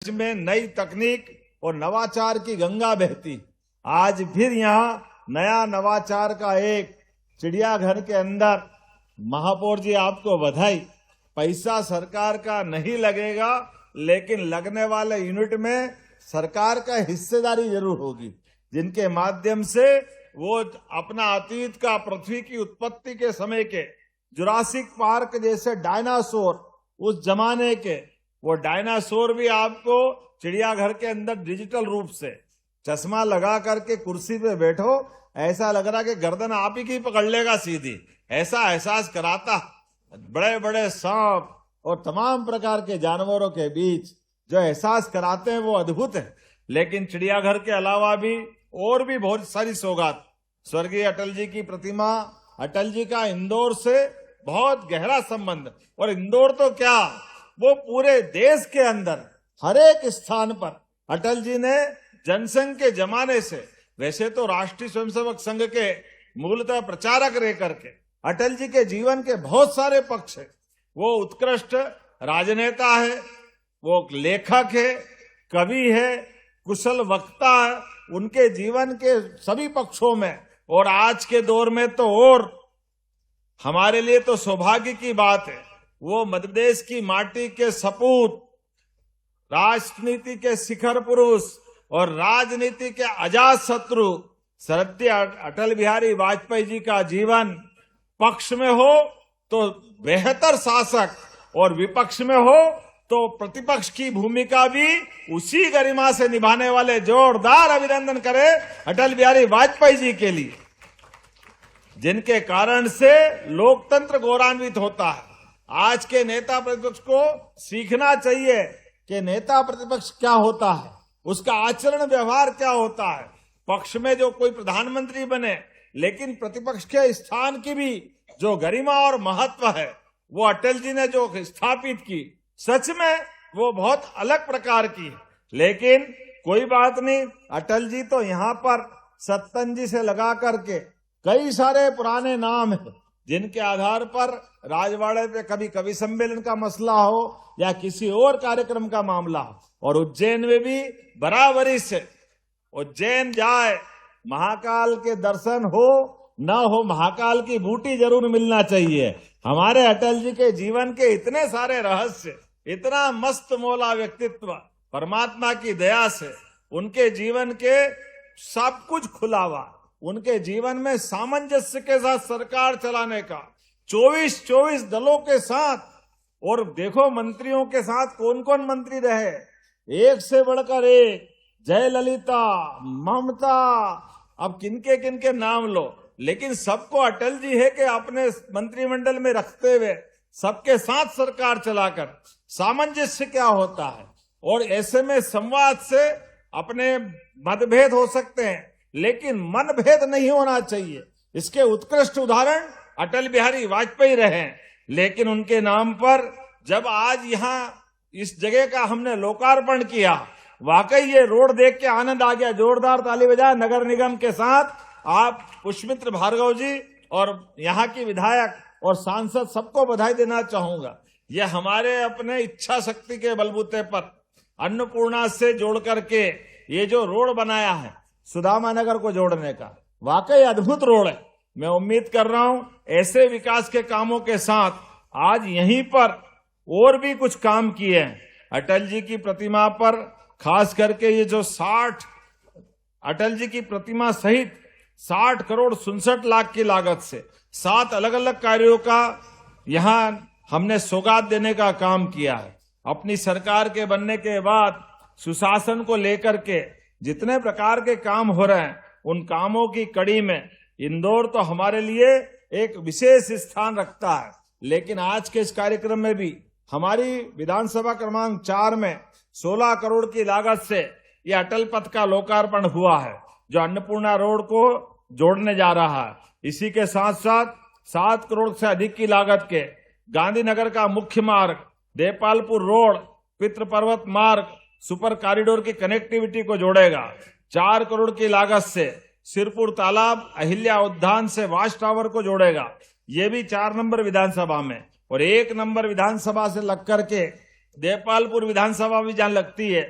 में नई तकनीक और नवाचार की गंगा बहती। आज फिर यहाँ नया नवाचार का एक चिड़ियाघर के अंदर। महापौर जी आपको बधाई। पैसा सरकार का नहीं लगेगा, लेकिन लगने वाले यूनिट में सरकार का हिस्सेदारी जरूर होगी, जिनके माध्यम से वो अपना अतीत का, पृथ्वी की उत्पत्ति के समय के जुरासिक पार्क जैसे डायनासोर, उस जमाने के वो डायनासोर भी आपको चिड़ियाघर के अंदर डिजिटल रूप से चश्मा लगा करके कुर्सी पे बैठो, ऐसा लग रहा कि गर्दन आप ही की पकड़ लेगा सीधी, ऐसा एहसास कराता। बड़े बड़े सांप और तमाम प्रकार के जानवरों के बीच जो एहसास कराते हैं वो अद्भुत है। लेकिन चिड़ियाघर के अलावा भी और भी बहुत सारी सौगात। स्वर्गीय अटल जी की प्रतिमा, अटल जी का इंदौर से बहुत गहरा संबंध, और इंदौर तो क्या, वो पूरे देश के अंदर हर एक स्थान पर अटल जी ने जनसंघ के जमाने से, वैसे तो राष्ट्रीय स्वयंसेवक संघ के मूलतः प्रचारक रह करके अटल जी के जीवन के बहुत सारे पक्ष है। वो उत्कृष्ट राजनेता है, वो लेखक है, कवि है, कुशल वक्ता है। उनके जीवन के सभी पक्षों में, और आज के दौर में तो और हमारे लिए तो सौभाग्य की बात है, वो मध्य प्रदेश की माटी के सपूत, राजनीति के शिखर पुरुष और राजनीति के अजात शत्रु स्वर्गीय अटल बिहारी वाजपेयी जी का जीवन पक्ष में हो तो बेहतर शासक, और विपक्ष में हो तो प्रतिपक्ष की भूमिका भी उसी गरिमा से निभाने वाले जोरदार अभिनंदन करें अटल बिहारी वाजपेयी जी के लिए, जिनके कारण से लोकतंत्र गौरवान्वित होता है। आज के नेता प्रतिपक्ष को सीखना चाहिए कि नेता प्रतिपक्ष क्या होता है, उसका आचरण व्यवहार क्या होता है। पक्ष में जो कोई प्रधानमंत्री बने, लेकिन प्रतिपक्ष के स्थान की भी जो गरिमा और महत्व है, वो अटल जी ने जो स्थापित की, सच में वो बहुत अलग प्रकार की है। लेकिन कोई बात नहीं, अटल जी तो यहाँ पर सत्तन जी से लगा करके कई सारे पुराने नाम हैं, जिनके आधार पर राजवाड़े पे कभी कवि सम्मेलन का मसला हो या किसी और कार्यक्रम का मामला हो, और उज्जैन में भी बराबरी से उज्जैन जाए, महाकाल के दर्शन हो न हो, महाकाल की बूटी जरूर मिलना चाहिए। हमारे अटल जी के जीवन के इतने सारे रहस्य, इतना मस्त मौला व्यक्तित्व, परमात्मा की दया से उनके जीवन के सब कुछ खुला हुआ, उनके जीवन में सामंजस्य के साथ सरकार चलाने का, 24 दलों के साथ, और देखो मंत्रियों के साथ कौन कौन मंत्री रहे, एक से बढ़कर एक, जयललिता, ममता, अब किनके किनके नाम लो, लेकिन सबको अटल जी है कि अपने मंत्रिमंडल में रखते हुए सबके साथ सरकार चलाकर सामंजस्य क्या होता है। और ऐसे में संवाद से अपने मतभेद हो सकते हैं, लेकिन मनभेद नहीं होना चाहिए। इसके उत्कृष्ट उदाहरण अटल बिहारी वाजपेयी रहे। लेकिन उनके नाम पर जब आज यहाँ इस जगह का हमने लोकार्पण किया, वाकई ये रोड देख के आनंद आ गया। जोरदार ताली बजाए नगर निगम के साथ। आप पुष्पमित्र भार्गव जी और यहाँ की विधायक और सांसद सबको बधाई देना चाहूंगा। ये हमारे अपने इच्छा शक्ति के बलबूते पर अन्नपूर्णा से जोड़ करके ये जो रोड बनाया है सुदामा नगर को जोड़ने का, वाकई अद्भुत रोड है। मैं उम्मीद कर रहा हूं ऐसे विकास के कामों के साथ आज यहीं पर और भी कुछ काम किए हैं। अटल जी की प्रतिमा पर खास करके ये जो 60 अटल जी की प्रतिमा सहित 60 करोड़ 67 लाख की लागत से 7 अलग अलग कार्यों का यहाँ हमने सौगात देने का काम किया है। अपनी सरकार के बनने के बाद सुशासन को लेकर के जितने प्रकार के काम हो रहे हैं, उन कामों की कड़ी में इंदौर तो हमारे लिए एक विशेष स्थान रखता है। लेकिन आज के इस कार्यक्रम में भी हमारी विधानसभा क्रमांक 4 में 16 करोड़ की लागत से ये अटल पथ का लोकार्पण हुआ है, जो अन्नपूर्णा रोड को जोड़ने जा रहा है। इसी के साथ साथ 7 करोड़ से अधिक की लागत के गांधीनगर का मुख्य मार्ग, देपालपुर रोड, पितृ पर्वत मार्ग, सुपर कॉरिडोर की कनेक्टिविटी को जोड़ेगा। 4 करोड़ की लागत से सिरपुर तालाब, अहिल्या उद्यान से वाच टावर को जोड़ेगा। ये भी 4 नंबर विधानसभा में, और 1 नंबर विधानसभा से लग करके देपालपुर विधानसभा भी जहां लगती है,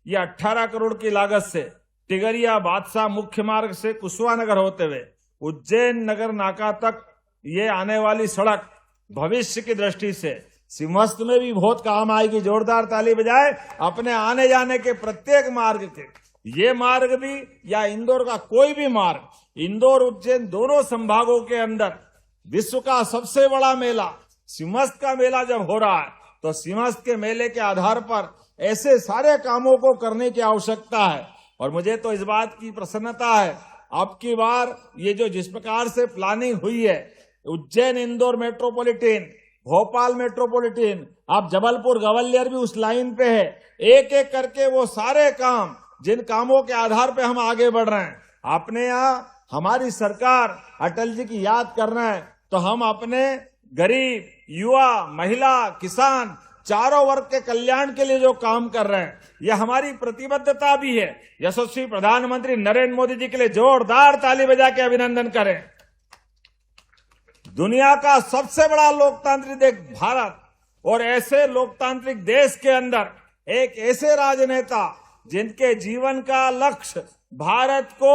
ये 18 करोड़ की लागत से टिगरिया बादशाह मुख्य मार्ग से कुशवानगर होते हुए उज्जैन नगर नाका तक ये आने वाली सड़क भविष्य की दृष्टि से सिंहस्थ में भी बहुत काम आएगी। जोरदार ताली बजाए अपने आने जाने के प्रत्येक मार्ग के। ये मार्ग भी या इंदौर का कोई भी मार्ग, इंदौर उज्जैन दोनों संभागों के अंदर विश्व का सबसे बड़ा मेला सिंहस्थ का मेला जब हो रहा है, तो सिंहस्थ के मेले के आधार पर ऐसे सारे कामों को करने की आवश्यकता है। और मुझे तो इस बात की प्रसन्नता है, अब की बार ये जो जिस प्रकार से प्लानिंग हुई है, उज्जैन इंदौर मेट्रोपॉलिटन, भोपाल मेट्रोपॉलिटन, अब जबलपुर ग्वालियर भी उस लाइन पे है। एक एक करके वो सारे काम, जिन कामों के आधार पे हम आगे बढ़ रहे हैं, अपने यहाँ हमारी सरकार अटल जी की याद कर रहे हैं, तो हम अपने गरीब, युवा, महिला, किसान चारों वर्ग के कल्याण के लिए जो काम कर रहे हैं, यह हमारी प्रतिबद्धता भी है। यशस्वी प्रधानमंत्री नरेंद्र मोदी जी के लिए जोरदार ताली बजा के अभिनंदन करें। दुनिया का सबसे बड़ा लोकतांत्रिक देश भारत, और ऐसे लोकतांत्रिक देश के अंदर एक ऐसे राजनेता जिनके जीवन का लक्ष्य भारत को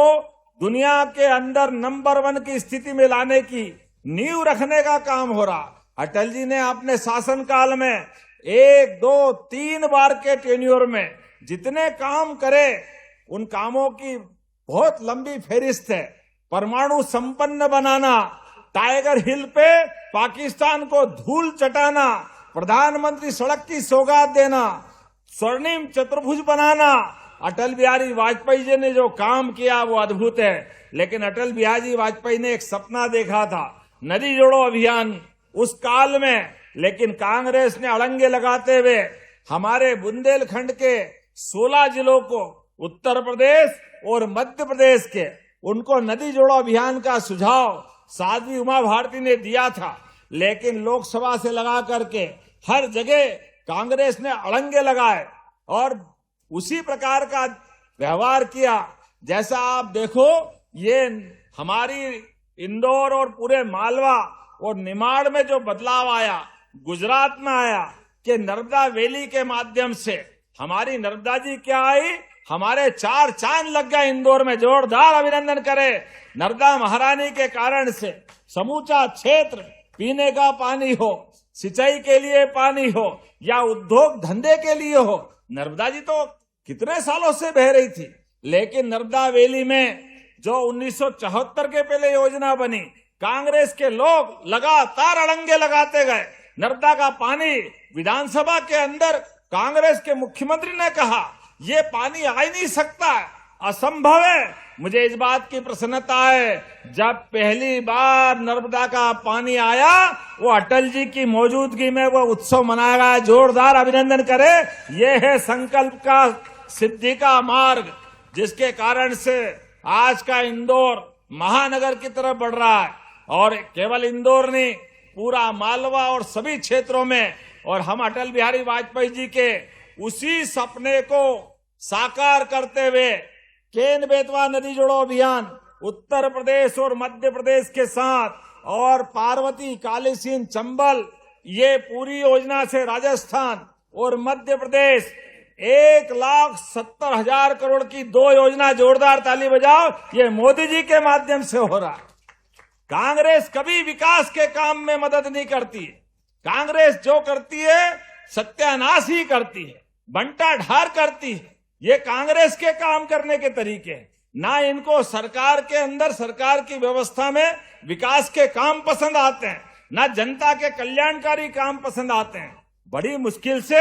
दुनिया के अंदर नंबर 1 की स्थिति में लाने की नींव रखने का काम हो रहा। अटल जी ने अपने शासनकाल में 1, 2, 3 बार के टेन्योर में जितने काम करे, उन कामों की बहुत लंबी फेरिस्त है। परमाणु संपन्न बनाना, टाइगर हिल पे पाकिस्तान को धूल चटाना, प्रधानमंत्री सड़क की सौगात देना, स्वर्णिम चतुर्भुज बनाना, अटल बिहारी वाजपेयी जी ने जो काम किया वो अद्भुत है। लेकिन अटल बिहारी वाजपेयी ने एक सपना देखा था, नदी जोड़ो अभियान उस काल में, लेकिन कांग्रेस ने अड़ंगे लगाते हुए हमारे बुंदेलखंड के 16 जिलों को, उत्तर प्रदेश और मध्य प्रदेश के, उनको नदी जोड़ो अभियान का सुझाव साध्वी उमा भारती ने दिया था। लेकिन लोकसभा से लगा करके हर जगह कांग्रेस ने अड़ंगे लगाए और उसी प्रकार का व्यवहार किया। जैसा आप देखो, ये हमारी इंदौर और पूरे मालवा और निमाड़ में जो बदलाव आया, गुजरात में आया कि नर्मदा वैली के माध्यम से हमारी नर्मदा जी क्या आई, हमारे 4 चांद लग गए इंदौर में। जोरदार अभिनंदन करें। नर्मदा महारानी के कारण से समूचा क्षेत्र पीने का पानी हो, सिंचाई के लिए पानी हो या उद्योग धंधे के लिए हो, नर्मदा जी तो कितने सालों से बह रही थी। लेकिन नर्मदा वैली में जो 1974 के पहले योजना बनी, कांग्रेस के लोग लगातार अड़ंगे लगाते गए। नर्मदा का पानी विधानसभा के अंदर कांग्रेस के मुख्यमंत्री ने कहा ये पानी आ ही नहीं सकता, असंभव है। मुझे इस बात की प्रसन्नता है, जब पहली बार नर्मदा का पानी आया, वो अटल जी की मौजूदगी में वो उत्सव मनाया गया। जोरदार अभिनंदन करें। ये है संकल्प का सिद्धि का मार्ग, जिसके कारण से आज का इंदौर महानगर की तरफ बढ़ रहा है। और केवल इंदौर नहीं, पूरा मालवा और सभी क्षेत्रों में, और हम अटल बिहारी वाजपेयी जी के उसी सपने को साकार करते हुए केन बेतवा नदी जोड़ो अभियान उत्तर प्रदेश और मध्य प्रदेश के साथ, और पार्वती, कालीसिंध, चंबल, ये पूरी योजना से राजस्थान और मध्य प्रदेश 1,70,000 करोड़ की 2 योजना, जोरदार ताली बजाओ, ये मोदी जी के माध्यम से हो रहा है। कांग्रेस कभी विकास के काम में मदद नहीं करती है। कांग्रेस जो करती है सत्यानाश ही करती है, बंटा ढार करती है। ये कांग्रेस के काम करने के तरीके हैं। ना इनको सरकार के अंदर, सरकार की व्यवस्था में विकास के काम पसंद आते हैं, ना जनता के कल्याणकारी काम पसंद आते हैं। बड़ी मुश्किल से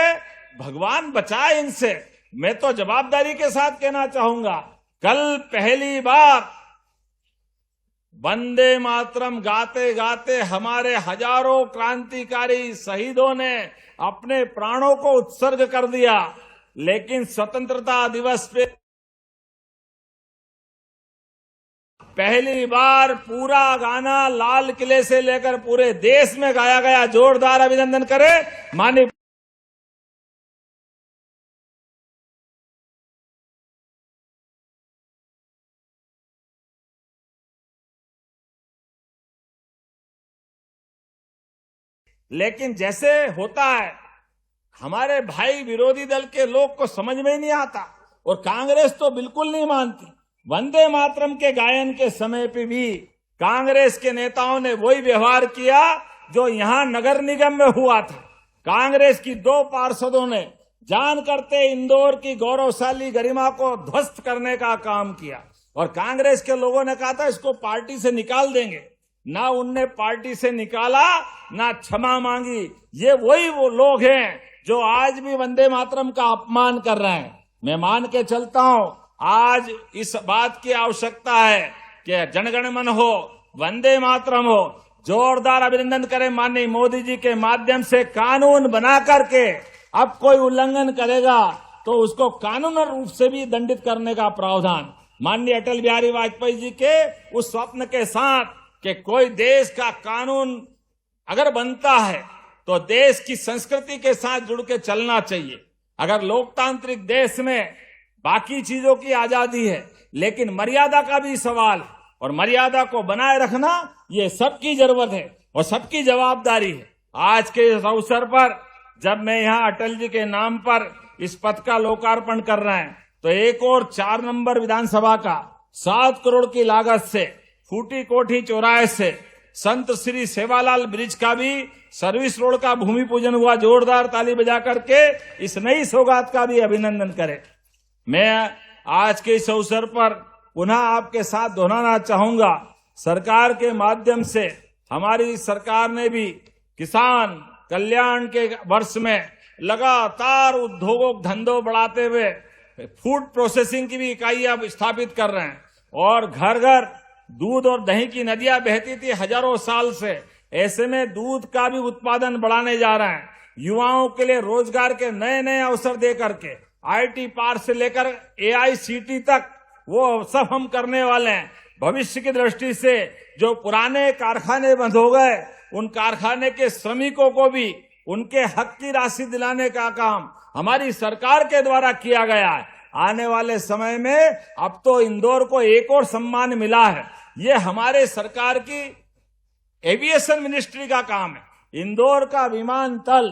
भगवान बचाए इनसे। मैं तो जवाबदारी के साथ कहना चाहूंगा, कल पहली बार वंदे मातरम गाते गाते हमारे हजारों क्रांतिकारी शहीदों ने अपने प्राणों को उत्सर्ग कर दिया। लेकिन स्वतंत्रता दिवस पे पहली बार पूरा गाना लाल किले से लेकर पूरे देश में गाया गया। जोरदार अभिनंदन करें माननीय। लेकिन जैसे होता है, हमारे भाई विरोधी दल के लोग को समझ में ही नहीं आता, और कांग्रेस तो बिल्कुल नहीं मानती। वंदे मातरम के गायन के समय पे भी कांग्रेस के नेताओं ने वही व्यवहार किया जो यहां नगर निगम में हुआ था। कांग्रेस की 2 पार्षदों ने जान करते इंदौर की गौरवशाली गरिमा को ध्वस्त करने का काम किया, और कांग्रेस के लोगों ने कहा था इसको पार्टी से निकाल देंगे। ना उनने पार्टी से निकाला, ना क्षमा मांगी। ये वही वो लोग हैं जो आज भी वंदे मातरम का अपमान कर रहे हैं। मैं मान के चलता हूं, आज इस बात की आवश्यकता है कि जनगण मन हो, वंदे मातरम हो। जोरदार अभिनंदन करें माननीय मोदी जी के माध्यम से कानून बना करके अब कोई उल्लंघन करेगा तो उसको कानूनी रूप से भी दंडित करने का प्रावधान माननीय अटल बिहारी वाजपेयी जी के उस स्वप्न के साथ कि कोई देश का कानून अगर बनता है तो देश की संस्कृति के साथ जुड़ के चलना चाहिए। अगर लोकतांत्रिक देश में बाकी चीजों की आजादी है, लेकिन मर्यादा का भी सवाल है, और मर्यादा को बनाए रखना ये सबकी जरूरत है और सबकी जवाबदारी है। आज के इस अवसर पर जब मैं यहाँ अटल जी के नाम पर इस पथ का लोकार्पण कर रहे हैं, तो एक और 4 नंबर विधानसभा का 7 करोड़ की लागत से फूटी कोठी चौराहे से संत श्री सेवालाल ब्रिज का भी सर्विस रोड का भूमि पूजन हुआ। जोरदार ताली बजा करके इस नई सौगात का भी अभिनंदन करें। मैं आज के इस अवसर पर पुनः आपके साथ दोहराना चाहूंगा, सरकार के माध्यम से हमारी सरकार ने भी किसान कल्याण के वर्ष में लगातार उद्योगों धंधों बढ़ाते हुए फूड प्रोसेसिंग की भी इकाइयां स्थापित कर रहे हैं, और घर घर दूध और दही की नदियां बहती थी हजारों साल से। ऐसे में दूध का भी उत्पादन बढ़ाने जा रहे हैं। युवाओं के लिए रोजगार के नए नए अवसर दे करके आईटी पार्क से लेकर एआईसीटी तक वो सब हम करने वाले हैं। भविष्य की दृष्टि से जो पुराने कारखाने बंद हो गए, उन कारखाने के श्रमिकों को भी उनके हक की राशि दिलाने का काम हमारी सरकार के द्वारा किया गया है। आने वाले समय में अब तो इंदौर को एक और सम्मान मिला है। ये हमारे सरकार की एविएशन मिनिस्ट्री का काम है। इंदौर का विमानतल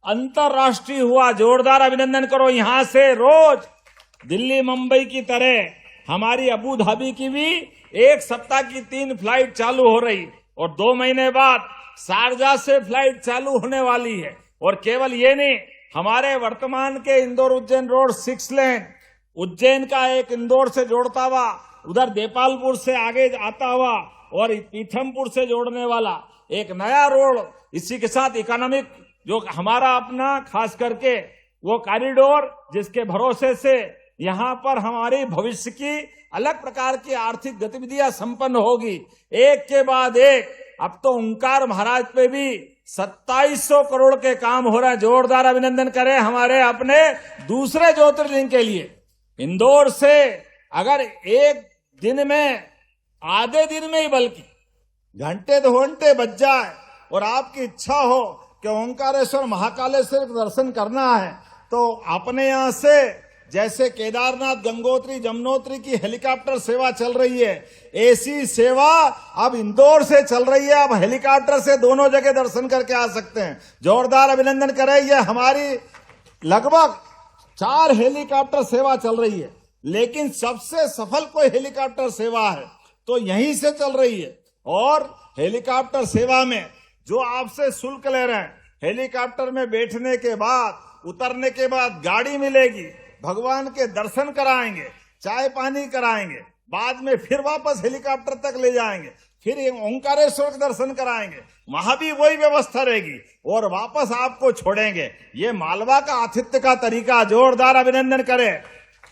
अंतरराष्ट्रीय हुआ, जोरदार अभिनंदन करो। यहां से रोज दिल्ली मुंबई की तरह हमारी अबू धाबी की भी 1 सप्ताह की 3 फ्लाइट चालू हो रही, और 2 महीने बाद शारजा से फ्लाइट चालू होने वाली है। और केवल ये नहीं, हमारे वर्तमान के इंदौर उज्जैन रोड 6 लेन उज्जैन का एक इंदौर से जोड़ता हुआ, उधर देपालपुर से आगे आता हुआ और पीथमपुर से जोड़ने वाला एक नया रोड, इसी के साथ इकोनॉमिक जो हमारा अपना खास करके वो कॉरिडोर, जिसके भरोसे से यहाँ पर हमारी भविष्य की अलग प्रकार की आर्थिक गतिविधियां संपन्न होगी। एक के बाद एक अब तो ओंकार महाराज पे भी 2700 करोड़ के काम हो रहे हैं। जोरदार अभिनंदन करें हमारे अपने दूसरे ज्योतिर्लिंग के लिए। इंदौर से अगर एक दिन में, आधे दिन में ही बल्कि घंटे 2 घंटे बच जाए और आपकी इच्छा हो कि ओंकारेश्वर महाकालेश्वर दर्शन करना है, तो अपने यहां से जैसे केदारनाथ गंगोत्री जमुनोत्री की हेलीकॉप्टर सेवा चल रही है, ऐसी सेवा अब इंदौर से चल रही है। अब हेलीकॉप्टर से दोनों जगह दर्शन करके आ सकते हैं। जोरदार अभिनंदन करें। ये हमारी लगभग 4 हेलीकॉप्टर सेवा चल रही है, लेकिन सबसे सफल कोई हेलीकॉप्टर सेवा है तो यहीं से चल रही है। और हेलीकॉप्टर सेवा में जो आपसे शुल्क ले रहे हैं, हेलीकॉप्टर में बैठने के बाद, उतरने के बाद गाड़ी मिलेगी, भगवान के दर्शन कराएंगे, चाय पानी कराएंगे, बाद में फिर वापस हेलीकॉप्टर तक ले जाएंगे, फिर ओंकारेश्वर के दर्शन कराएंगे, वहां भी वही व्यवस्था रहेगी और वापस आपको छोड़ेंगे। ये मालवा का आतिथ्य का तरीका। जोरदार अभिनंदन करें।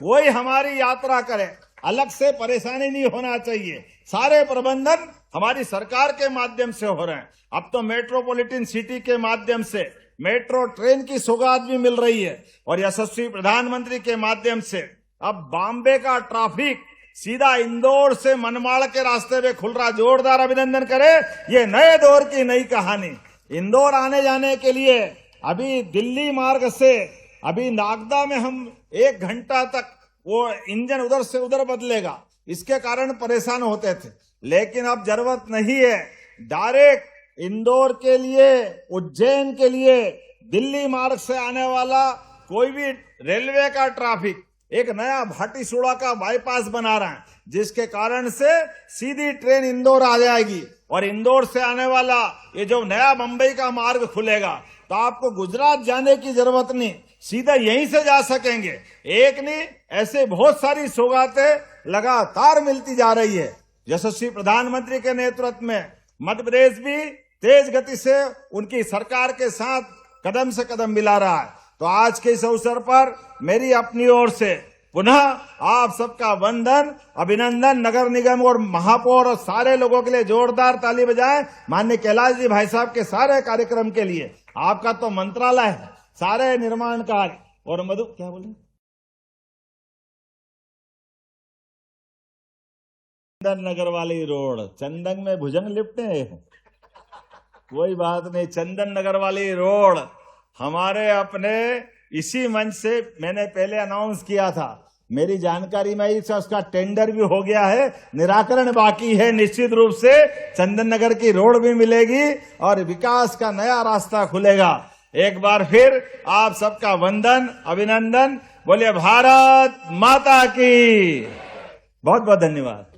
वही हमारी यात्रा करें, अलग से परेशानी नहीं होना चाहिए। सारे प्रबंधन हमारी सरकार के माध्यम से हो रहे हैं। अब तो मेट्रोपॉलिटन सिटी के माध्यम से मेट्रो ट्रेन की सौगात भी मिल रही है, और यशस्वी प्रधानमंत्री के माध्यम से अब बॉम्बे का ट्रैफिक सीधा इंदौर से मनमाड़ के रास्ते पे खुल रहा। जोरदार अभिनंदन करें। ये नए दौर की नई कहानी। इंदौर आने जाने के लिए अभी दिल्ली मार्ग से अभी नागदा में हम 1 घंटा तक वो इंजन उधर से उधर बदलेगा, इसके कारण परेशान होते थे, लेकिन अब जरूरत नहीं है। डायरेक्ट इंदौर के लिए, उज्जैन के लिए दिल्ली मार्ग से आने वाला कोई भी रेलवे का ट्रैफिक एक नया भाटीसुड़ा का बाईपास बना रहा है, जिसके कारण से सीधी ट्रेन इंदौर आ जाएगी और इंदौर से आने वाला ये जो नया मुंबई का मार्ग खुलेगा तो आपको गुजरात जाने की जरूरत नहीं, सीधा यहीं से जा सकेंगे। एक नहीं, ऐसे बहुत सारी सौगातें लगातार मिलती जा रही है। यशस्वी प्रधानमंत्री के नेतृत्व में मध्य प्रदेश भी तेज गति से उनकी सरकार के साथ कदम से कदम मिला रहा है। तो आज के इस अवसर पर मेरी अपनी ओर से पुनः आप सबका वंदन, अभिनंदन। नगर निगम और महापौर और सारे लोगों के लिए जोरदार ताली बजाएं। माननीय कैलाश जी भाई साहब के सारे कार्यक्रम के लिए। आपका तो मंत्रालय है, सारे निर्माण कार्य और मधु क्या बोले, चंदन नगर वाली रोड, चंदन में भुजंग लिपटे, कोई बात नहीं। चंदन नगर वाली रोड हमारे अपने इसी मंच से मैंने पहले अनाउंस किया था। मेरी जानकारी में उसका टेंडर भी हो गया है, निराकरण बाकी है। निश्चित रूप से चंदन नगर की रोड भी मिलेगी और विकास का नया रास्ता खुलेगा। एक बार फिर आप सबका वंदन, अभिनंदन। बोलिए भारत माता की। बहुत बहुत धन्यवाद।